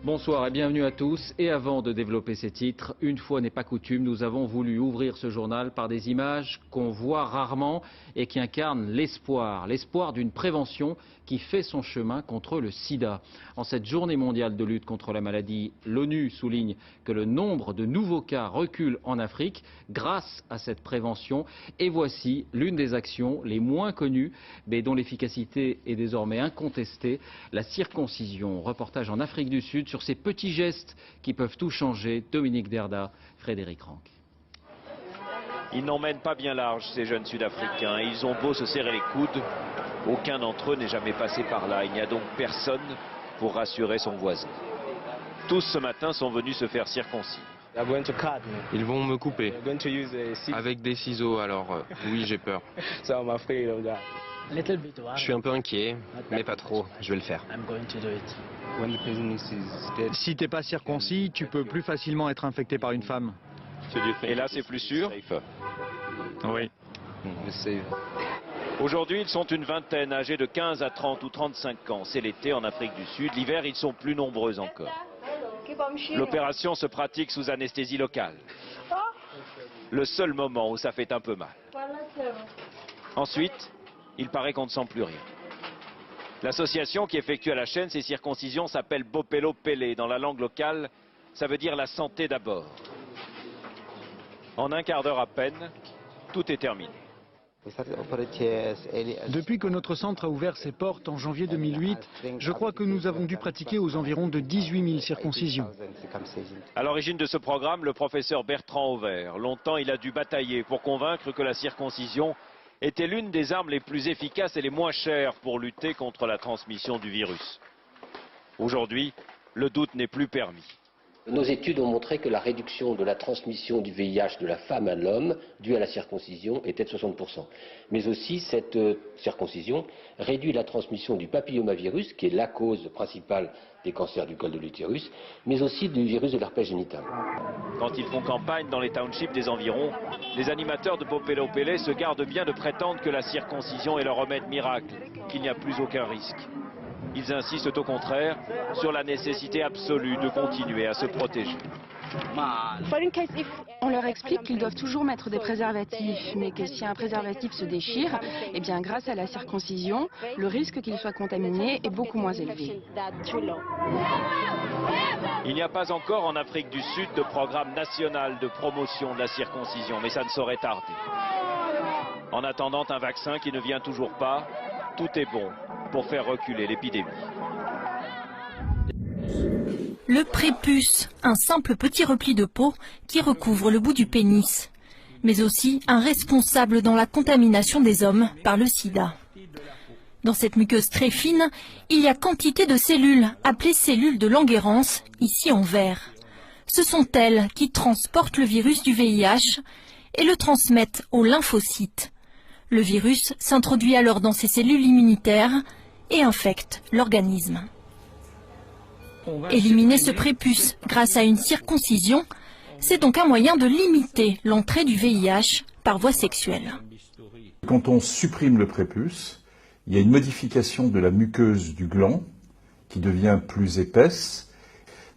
Bonsoir et bienvenue à tous. Et avant de développer ces titres, une fois n'est pas coutume, nous avons voulu ouvrir ce journal par des images qu'on voit rarement et qui incarnent l'espoir. L'espoir d'une prévention qui fait son chemin contre le sida. En cette journée mondiale de lutte contre la maladie, l'ONU souligne que le nombre de nouveaux cas recule en Afrique grâce à cette prévention. Et voici l'une des actions les moins connues, mais dont l'efficacité est désormais incontestée, la circoncision. Reportage en Afrique du Sud sur ces petits gestes qui peuvent tout changer. Dominique Derda, Frédéric Rank. Ils n'emmènent pas bien large, ces jeunes Sud-Africains. Ils ont beau se serrer les coudes, aucun d'entre eux n'est jamais passé par là. Il n'y a donc personne pour rassurer son voisin. Tous ce matin sont venus se faire circoncire. Ils vont me couper avec des ciseaux, alors oui, j'ai peur. Je suis un peu inquiet, mais pas trop, je vais le faire. Si t'es pas circoncis, tu peux plus facilement être infecté par une femme. Et là, c'est plus sûr. Oui. Aujourd'hui, ils sont une vingtaine, âgés de 15 à 30 ou 35 ans. C'est l'été en Afrique du Sud. L'hiver, ils sont plus nombreux encore. L'opération se pratique sous anesthésie locale. Le seul moment où ça fait un peu mal. Ensuite, il paraît qu'on ne sent plus rien. L'association qui effectue à la chaîne ces circoncisions s'appelle Bopelo Pele. Dans la langue locale, ça veut dire la santé d'abord. En un quart d'heure à peine, tout est terminé. Depuis que notre centre a ouvert ses portes en janvier 2008, je crois que nous avons dû pratiquer aux environs de 18 000 circoncisions. À l'origine de ce programme, le professeur Bertrand Auvert. Longtemps, il a dû batailler pour convaincre que la circoncision était l'une des armes les plus efficaces et les moins chères pour lutter contre la transmission du virus. Aujourd'hui, le doute n'est plus permis. Nos études ont montré que la réduction de la transmission du VIH de la femme à l'homme due à la circoncision était de 60%. Mais aussi, cette circoncision réduit la transmission du papillomavirus, qui est la cause principale des cancers du col de l'utérus, mais aussi du virus de l'herpès génital. Quand ils font campagne dans les townships des environs, les animateurs de Bopelo Pele se gardent bien de prétendre que la circoncision est le remède miracle, qu'il n'y a plus aucun risque. Ils insistent au contraire sur la nécessité absolue de continuer à se protéger. On leur explique qu'ils doivent toujours mettre des préservatifs, mais que si un préservatif se déchire, eh bien grâce à la circoncision, le risque qu'il soit contaminé est beaucoup moins élevé. Il n'y a pas encore en Afrique du Sud de programme national de promotion de la circoncision, mais ça ne saurait tarder. En attendant un vaccin qui ne vient toujours pas, tout est bon pour faire reculer l'épidémie. Le prépuce, un simple petit repli de peau qui recouvre le bout du pénis, mais aussi un responsable dans la contamination des hommes par le sida. Dans cette muqueuse très fine, il y a quantité de cellules, appelées cellules de Langerhans, ici en vert. Ce sont elles qui transportent le virus du VIH et le transmettent aux lymphocytes. Le virus s'introduit alors dans ces cellules immunitaires et infecte l'organisme. Éliminer ce prépuce grâce à une circoncision, c'est donc un moyen de limiter l'entrée du VIH par voie sexuelle. Quand on supprime le prépuce, il y a une modification de la muqueuse du gland qui devient plus épaisse.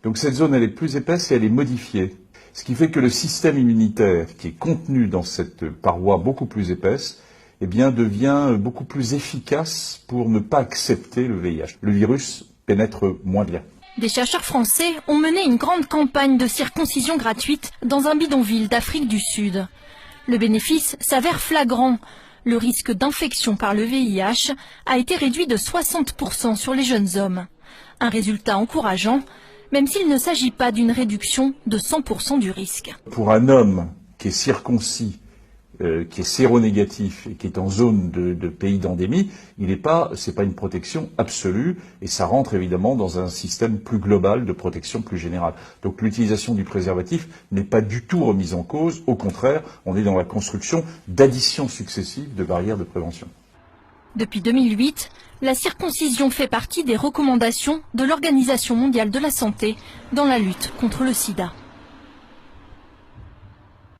Donc cette zone, elle est plus épaisse et elle est modifiée. Ce qui fait que le système immunitaire qui est contenu dans cette paroi beaucoup plus épaisse, eh bien, devient beaucoup plus efficace pour ne pas accepter le VIH. Le virus pénètre moins bien. Des chercheurs français ont mené une grande campagne de circoncision gratuite dans un bidonville d'Afrique du Sud. Le bénéfice s'avère flagrant. Le risque d'infection par le VIH a été réduit de 60% sur les jeunes hommes. Un résultat encourageant, même s'il ne s'agit pas d'une réduction de 100% du risque. Pour un homme qui est circoncis, qui est séronégatif et qui est en zone de pays d'endémie, c'est pas une protection absolue et ça rentre évidemment dans un système plus global de protection plus générale. Donc l'utilisation du préservatif n'est pas du tout remise en cause, au contraire, on est dans la construction d'additions successives de barrières de prévention. Depuis 2008, la circoncision fait partie des recommandations de l'Organisation mondiale de la santé dans la lutte contre le sida.